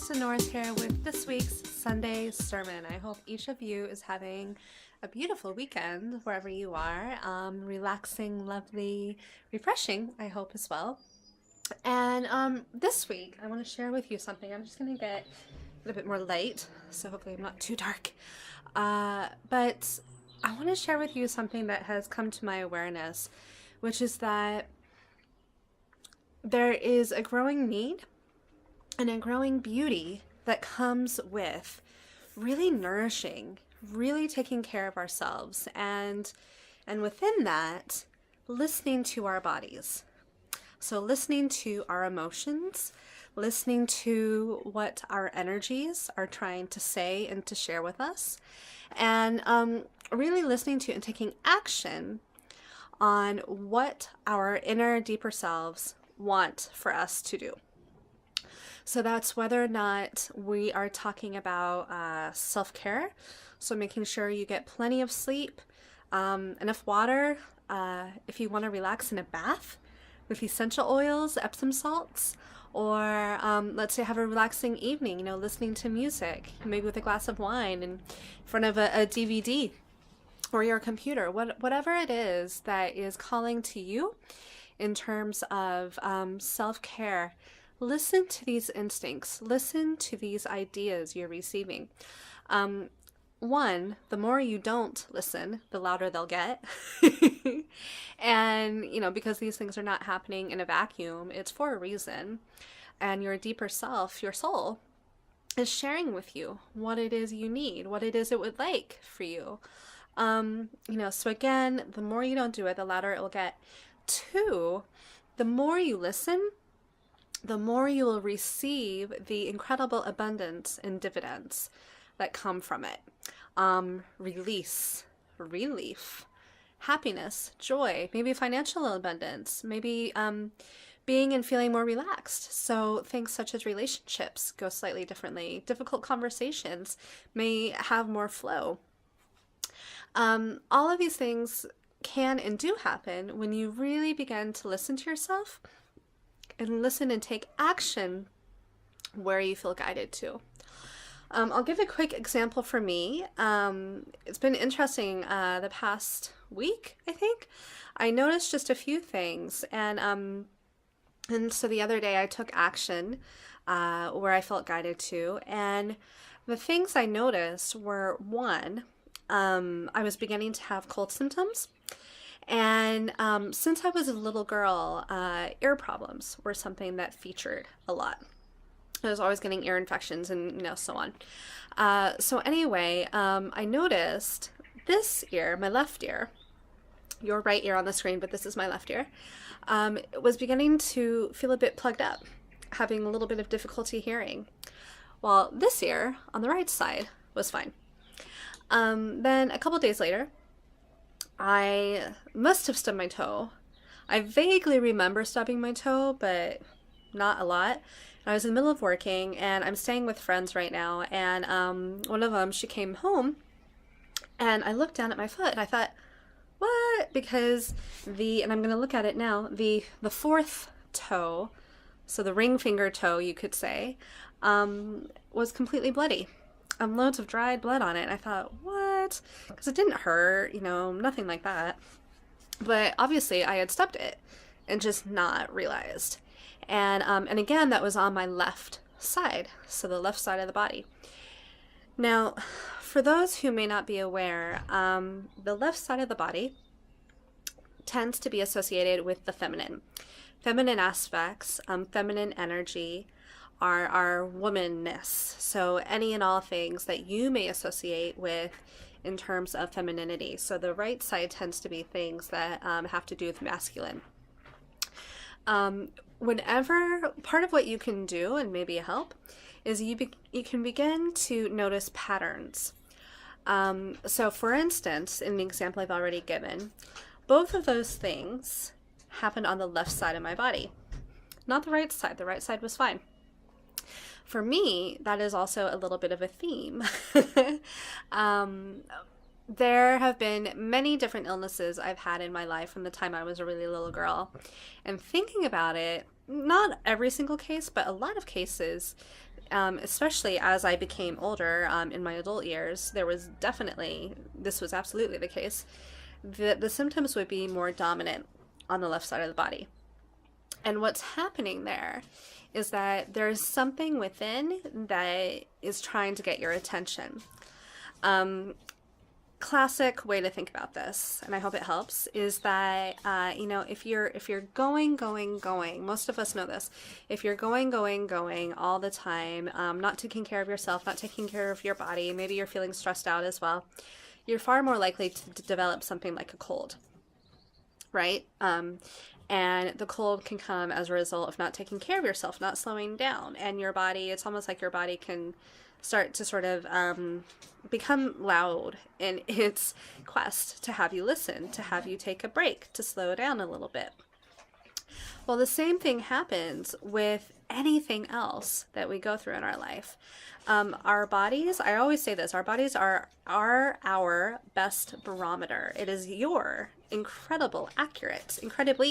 Kristen Norris here with this week's Sunday sermon. I hope each of you is having a beautiful weekend wherever you are. Relaxing, lovely, refreshing, I hope as well. And this week I want to share with you something. I'm just going to get a little bit more light, so hopefully I'm not too dark. But I want to share with you something that has come to my awareness, which is that there is a growing need and a growing beauty that comes with really nourishing, really taking care of ourselves, and within that, listening to our bodies. So listening to our emotions, listening to what our energies are trying to say and to share with us, and really listening to and taking action on what our inner, deeper selves want for us to do. So that's whether or not we are talking about self-care, so making sure you get plenty of sleep, enough water, if you want to relax in a bath with essential oils, Epsom salts, or let's say have a relaxing evening, listening to music, maybe with a glass of wine in front of a DVD or your computer, whatever it is that is calling to you in terms of self-care. Listen to these instincts. Listen to these ideas you're receiving. One, the more you don't listen, the louder they'll get. And, because these things are not happening in a vacuum, it's for a reason. And your deeper self, your soul, is sharing with you what it is you need, what it is it would like for you. So again, the more you don't do it, the louder it will get. Two, the more you listen, the more you will receive the incredible abundance and dividends that come from it. Release, relief, happiness, joy, maybe financial abundance, maybe being and feeling more relaxed. So things such as relationships go slightly differently. Difficult conversations may have more flow. All of these things can and do happen when you really begin to listen to yourself and listen and take action where you feel guided to. I'll give a quick example for me. It's been interesting the past week, I think. I noticed just a few things, and so the other day I took action where I felt guided to, and the things I noticed were, one, I was beginning to have cold symptoms. And since I was a little girl, ear problems were something that featured a lot. I was always getting ear infections and, so on. So anyway, I noticed this ear, my left ear, your right ear on the screen, but this is my left ear, was beginning to feel a bit plugged up, having a little bit of difficulty hearing. While this ear on the right side was fine. Then a couple days later, I must have stubbed my toe. I vaguely remember stubbing my toe, but not a lot. I was in the middle of working, and I'm staying with friends right now, and one of them, she came home, and I looked down at my foot, and I thought, what? Because and I'm going to look at it now, the fourth toe, so the ring finger toe, you could say, was completely bloody. Loads of dried blood on it, and I thought, what? Because it didn't hurt, nothing like that. But obviously I had stubbed it and just not realized. And again, that was on my left side, so the left side of the body. Now, for those who may not be aware, the left side of the body tends to be associated with the feminine. Feminine aspects, feminine energy, our womanness. So any and all things that you may associate with in terms of femininity. So the right side tends to be things that have to do with masculine. Whenever, part of what you can do, and maybe a help, is you can begin to notice patterns. So for instance, in the example I've already given, both of those things happened on the left side of my body, not the right side. The right side was fine. For me, that is also a little bit of a theme. There have been many different illnesses I've had in my life from the time I was a really little girl. And thinking about it, not every single case, but a lot of cases, especially as I became older, in my adult years, this was absolutely the case, the symptoms would be more dominant on the left side of the body. And what's happening there is that there's something within that is trying to get your attention. Classic way to think about this, and I hope it helps, is that if you're going, most of us know this. If you're going all the time, not taking care of yourself, not taking care of your body, maybe you're feeling stressed out as well, you're far more likely to develop something like a cold, right? And the cold can come as a result of not taking care of yourself, not slowing down, and your body, it's almost like your body can start to sort of become loud in its quest to have you listen, to have you take a break, to slow down a little bit. Well, the same thing happens with anything else that we go through in our life. Our bodies, I always say this, our bodies are our best barometer. It is your incredibly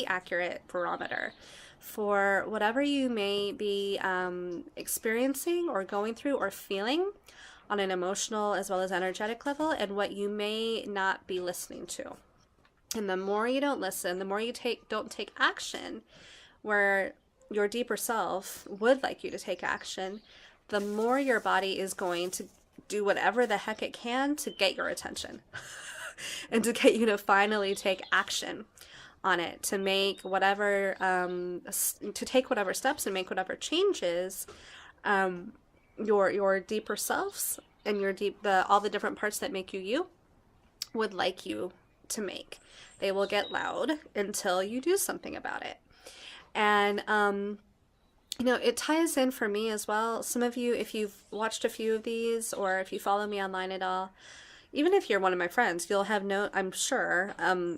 accurate barometer for whatever you may be experiencing or going through or feeling on an emotional as well as energetic level, and what you may not be listening to. And the more you don't listen, the more you don't take action where your deeper self would like you to take action, the more your body is going to do whatever the heck it can to get your attention and to get you to finally take action on it, to make whatever, to take whatever steps and make whatever changes your deeper selves and all the different parts that make you you would like you to make. They will get loud until you do something about it. And it ties in for me as well. Some of you, if you've watched a few of these, or if you follow me online at all, even if you're one of my friends, you'll have I'm sure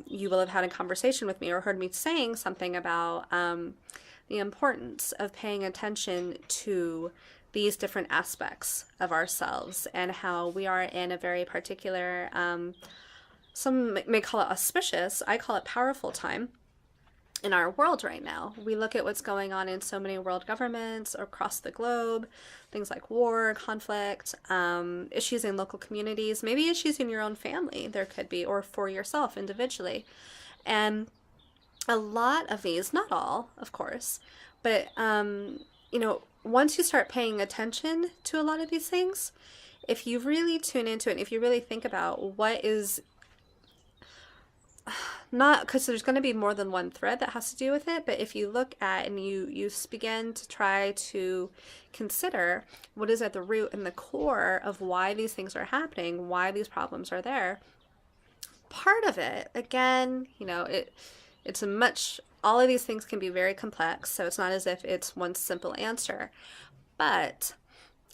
you will have had a conversation with me or heard me saying something about the importance of paying attention to these different aspects of ourselves, and how we are in a very particular, some may call it auspicious, I call it powerful time in our world right now. We look at what's going on in so many world governments across the globe, things like war, conflict, issues in local communities, maybe issues in your own family there could be, or for yourself individually. And a lot of these, not all, of course, but, once you start paying attention to a lot of these things, if you really tune into it, if you really think about what is not, because there's going to be more than one thread that has to do with it, but if you look at and you begin to try to consider what is at the root and the core of why these things are happening, why these problems are there, part of it, again, all of these things can be very complex, so it's not as if it's one simple answer, but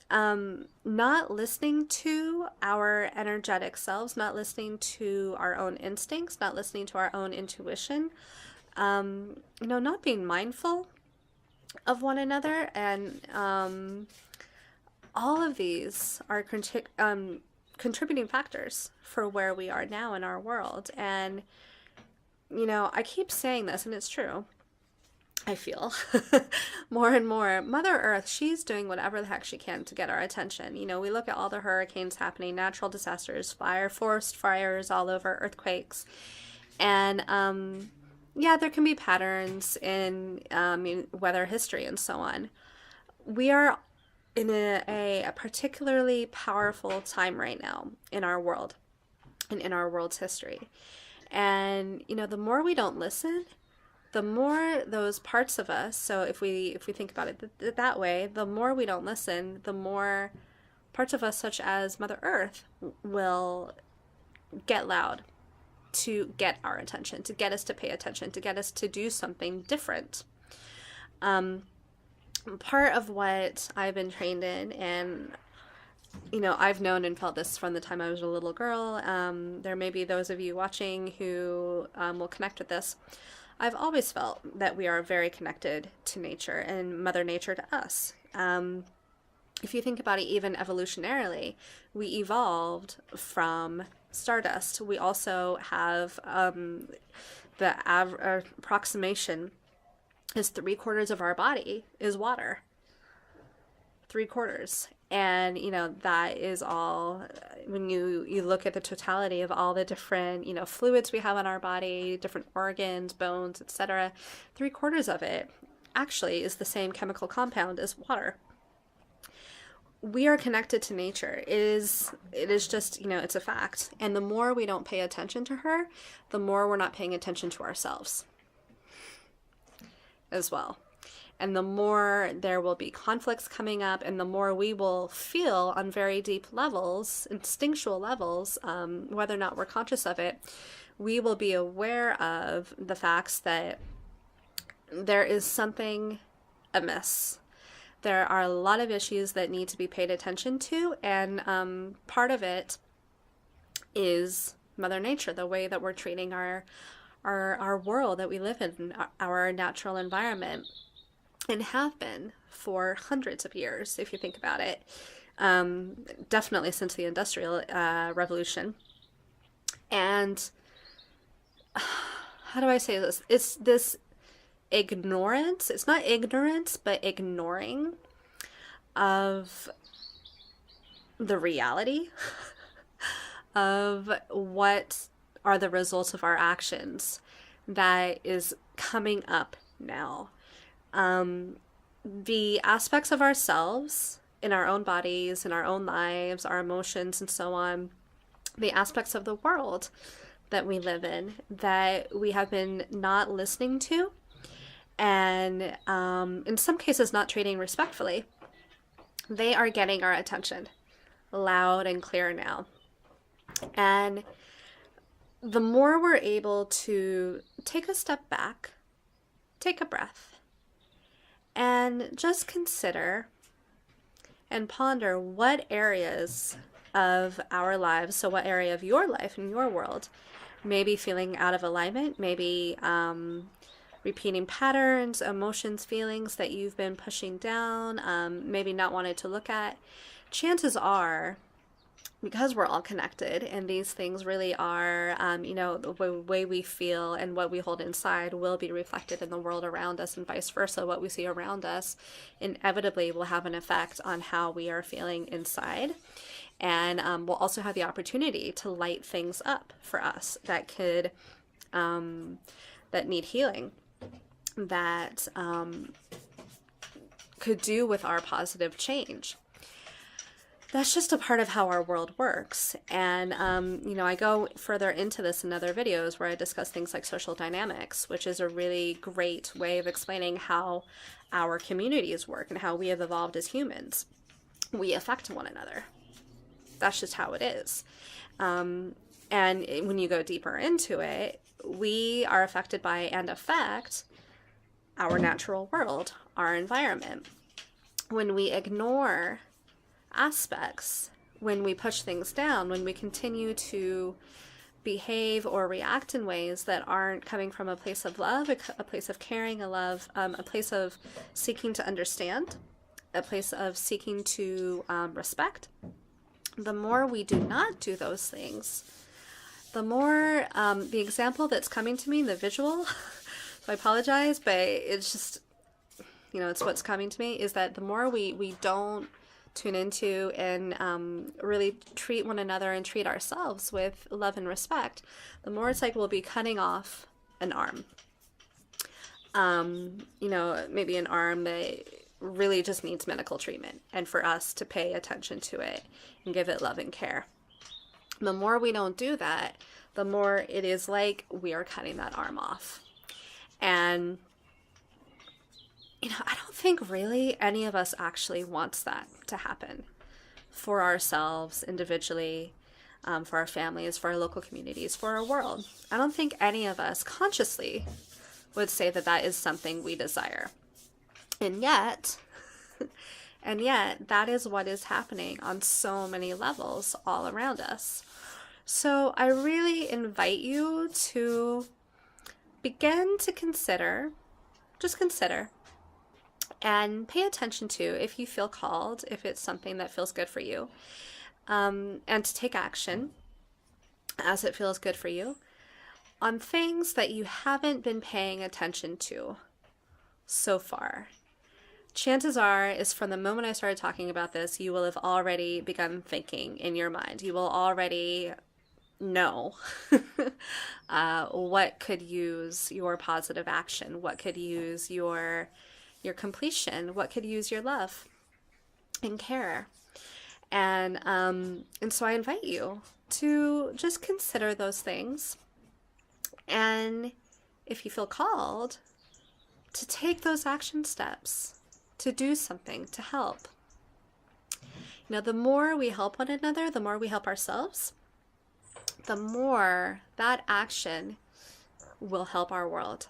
not listening to our energetic selves, not listening to our own instincts, not listening to our own intuition, not being mindful of one another, and all of these are contributing factors for where we are now in our world. And I keep saying this, and it's true. I feel more and more, Mother Earth, she's doing whatever the heck she can to get our attention. We look at all the hurricanes happening, natural disasters, forest fires all over, earthquakes. And there can be patterns in weather history and so on. We are in a particularly powerful time right now in our world and in our world's history. And, the more we don't listen, the more those parts of us, so if we think about it that way, the more we don't listen, the more parts of us, such as Mother Earth, will get loud to get our attention, to get us to pay attention, to get us to do something different. Part of what I've been trained in, and I've known and felt this from the time I was a little girl. There may be those of you watching who will connect with this. I've always felt that we are very connected to nature and Mother Nature to us. If you think about it, even evolutionarily, we evolved from stardust. We also have the approximation is 3/4 of our body is water. 3/4. And, that is all, when you look at the totality of all the different, fluids we have in our body, different organs, bones, etc., 3/4 of it actually is the same chemical compound as water. We are connected to nature. It is just, it's a fact. And the more we don't pay attention to her, the more we're not paying attention to ourselves as well. And the more there will be conflicts coming up, and the more we will feel on very deep levels, instinctual levels, whether or not we're conscious of it, we will be aware of the facts that there is something amiss. There are a lot of issues that need to be paid attention to, and part of it is Mother Nature, the way that we're treating our world that we live in, our natural environment, and have been for hundreds of years, if you think about it. Definitely since the Industrial Revolution. And how do I say this? It's this ignorance. It's not ignorance, but ignoring of the reality of what are the results of our actions that is coming up now. The aspects of ourselves in our own bodies, in our own lives, our emotions, and so on, the aspects of the world that we live in that we have been not listening to, and in some cases not treating respectfully, they are getting our attention loud and clear now. And the more we're able to take a step back, take a breath, and just consider and ponder what areas of our lives, so what area of your life and your world may be feeling out of alignment, maybe repeating patterns, emotions, feelings that you've been pushing down, maybe not wanted to look at. Chances are, because we're all connected and these things really are, the way we feel and what we hold inside will be reflected in the world around us, and vice versa. What we see around us inevitably will have an effect on how we are feeling inside. And we'll also have the opportunity to light things up for us that could, that need healing, that could do with our positive change. That's just a part of how our world works. And, I go further into this in other videos where I discuss things like social dynamics, which is a really great way of explaining how our communities work and how we have evolved as humans. We affect one another. That's just how it is. And when you go deeper into it, we are affected by and affect our natural world, our environment. When we ignore aspects, when we push things down, when we continue to behave or react in ways that aren't coming from a place of love, a place of caring, a place of seeking to understand, a place of seeking to respect, the more we do not do those things, the more the example that's coming to me, the visual, so I apologize, but it's just, it's what's coming to me, is that the more we don't tune into and really treat one another and treat ourselves with love and respect, the more it's like we'll be cutting off an arm. Maybe an arm that really just needs medical treatment, and for us to pay attention to it and give it love and care. The more we don't do that, the more it is like we are cutting that arm off. And I don't think really any of us actually wants that to happen for ourselves individually, for our families, for our local communities, for our world. I don't think any of us consciously would say that that is something we desire. And yet, that is what is happening on so many levels all around us. So I really invite you to begin to consider, and pay attention to, if you feel called, if it's something that feels good for you, and to take action as it feels good for you on things that you haven't been paying attention to so far. chances are is from the moment I started talking about this, you will have already begun thinking in your mind. You will already know what could use your positive action, what could use your completion, what could use your love and care. And so I invite you to just consider those things, and if you feel called, to take those action steps, to do something to help. You know, the more we help one another, the more we help ourselves, the more that action will help our world.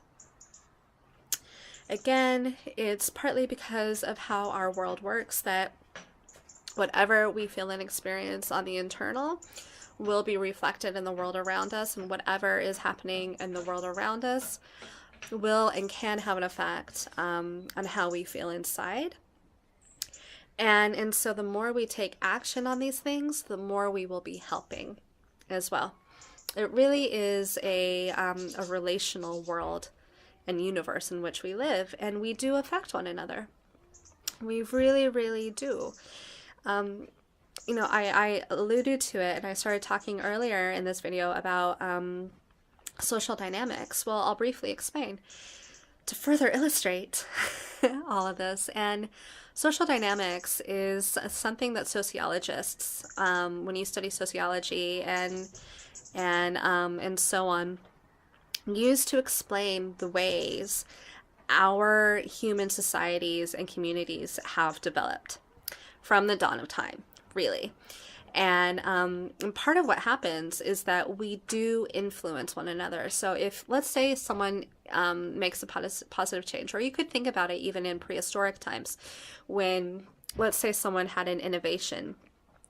Again, it's partly because of how our world works that whatever we feel and experience on the internal will be reflected in the world around us, and whatever is happening in the world around us will and can have an effect on how we feel inside. And so the more we take action on these things, the more we will be helping as well. It really is a relational world and universe in which we live, and we do affect one another. We really, really do. You know, I alluded to it, and I started talking earlier in this video about social dynamics. Well, I'll briefly explain to further illustrate all of this. And social dynamics is something that sociologists, when you study sociology and so on, use to explain the ways our human societies and communities have developed from the dawn of time, really. And part of what happens is that we do influence one another. So if, let's say, someone makes a positive change, or you could think about it even in prehistoric times, when, let's say, someone had an innovation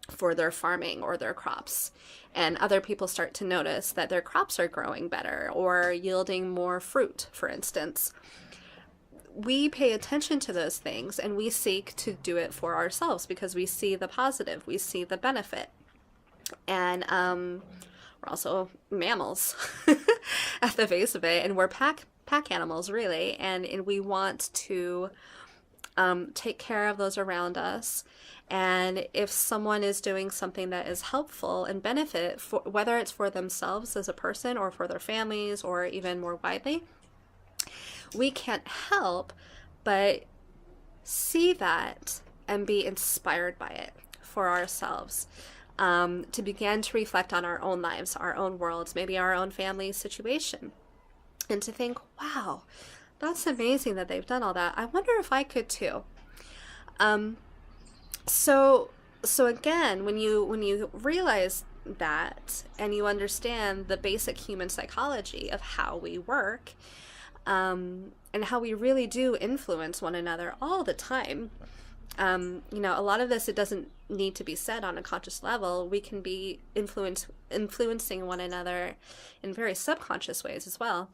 for their farming or their crops, and other people start to notice that their crops are growing better or yielding more fruit, for instance. We pay attention to those things, and we seek to do it for ourselves because we see the positive, we see the benefit. And we're also mammals at the base of it, and we're pack animals, really, and we want to take care of those around us. And if someone is doing something that is helpful and benefit, for whether it's for themselves as a person or for their families or even more widely, we can't help but see that and be inspired by it for ourselves, to begin to reflect on our own lives, our own worlds, maybe our own family situation, and to think, wow, that's amazing that they've done all that. I wonder if I could too. So again, when you realize that and you understand the basic human psychology of how we work, and how we really do influence one another all the time. You know, a lot of this, it doesn't need to be said on a conscious level. We can be influencing one another in very subconscious ways as well.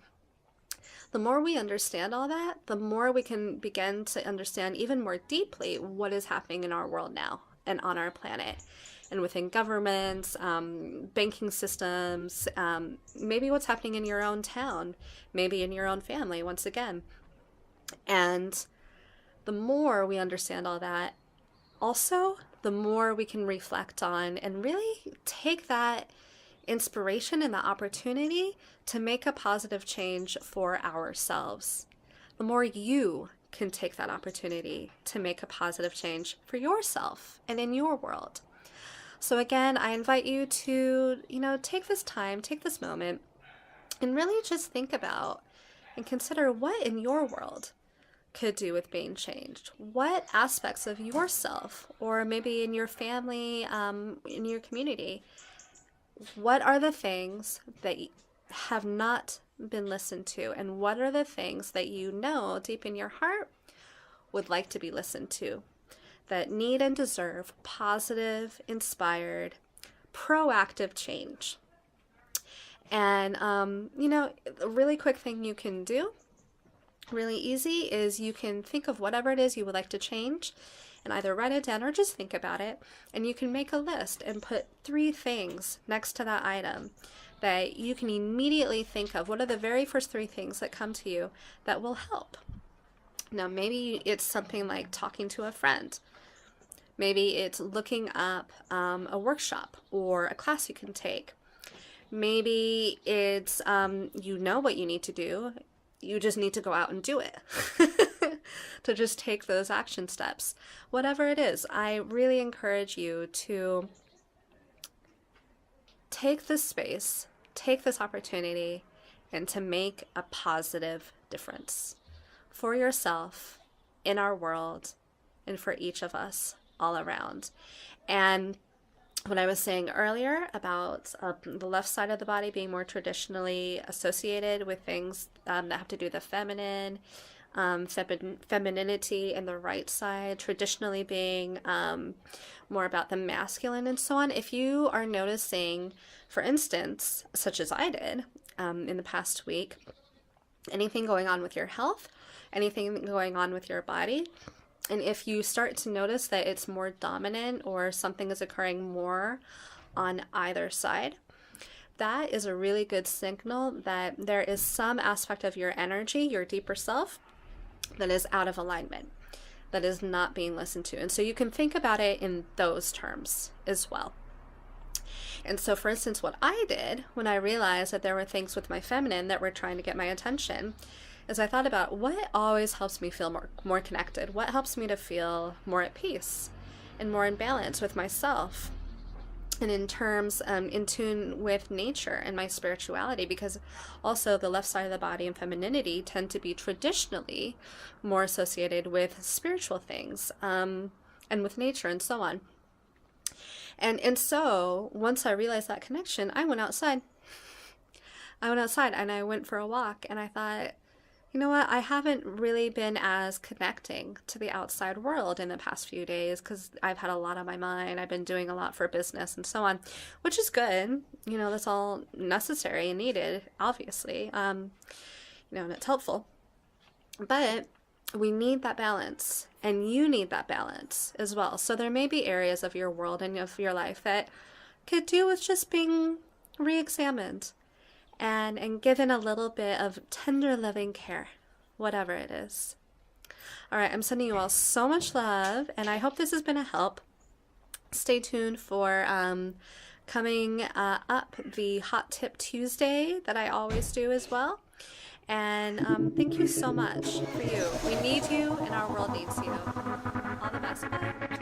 The more we understand all that, the more we can begin to understand even more deeply what is happening in our world now and on our planet, and within governments, banking systems, maybe what's happening in your own town, maybe in your own family, once again. And the more we understand all that, also, the more we can reflect on and really take that inspiration and the opportunity to make a positive change for ourselves. The more you can take that opportunity to make a positive change for yourself and in your world. So again, I invite you to, take this time, take this moment, and really just think about and consider what in your world could do with being changed. What aspects of yourself, or maybe in your family, in your community, what are the things that have not been listened to, and what are the things that you know deep in your heart would like to be listened to, that need and deserve positive, inspired, proactive change? And, a really quick thing you can do, really easy, is you can think of whatever it is you would like to change and either write it down or just think about it. And you can make a list and put 3 things next to that item that you can immediately think of. What are the very first 3 things that come to you that will help? Now, maybe it's something like talking to a friend. Maybe it's looking up a workshop or a class you can take. Maybe it's you know what you need to do. You just need to go out and do it. To just take those action steps. Whatever it is, I really encourage you to take this space, take this opportunity, and to make a positive difference for yourself, in our world, and for each of us all around. And what I was saying earlier about the left side of the body being more traditionally associated with things that have to do with the feminine, femininity, and the right side traditionally being more about the masculine and so on. If you are noticing, for instance, such as I did in the past week, anything going on with your health, anything going on with your body, and if you start to notice that it's more dominant or something is occurring more on either side, that is a really good signal that there is some aspect of your energy, your deeper self, that is out of alignment, that is not being listened to. And so you can think about it in those terms as well. And so, for instance, what I did when I realized that there were things with my feminine that were trying to get my attention is I thought about what always helps me feel more connected, what helps me to feel more at peace and more in balance with myself, and in terms in tune with nature and my spirituality, because also the left side of the body and femininity tend to be traditionally more associated with spiritual things and with nature and so on. And so once I realized that connection, I went outside. And I went for a walk, and I thought, you know what, I haven't really been as connecting to the outside world in the past few days because I've had a lot on my mind. I've been doing a lot for business and so on, which is good. You know, that's all necessary and needed, obviously, and it's helpful. But we need that balance, and you need that balance as well. So there may be areas of your world and of your life that could do with just being re-examined and given a little bit of tender loving care, whatever it is. All right, I'm sending you all so much love, and I hope this has been a help. Stay tuned for coming up the Hot Tip Tuesday that I always do as well. And thank you so much for you. We need you, and our world needs you. All the best. Bye.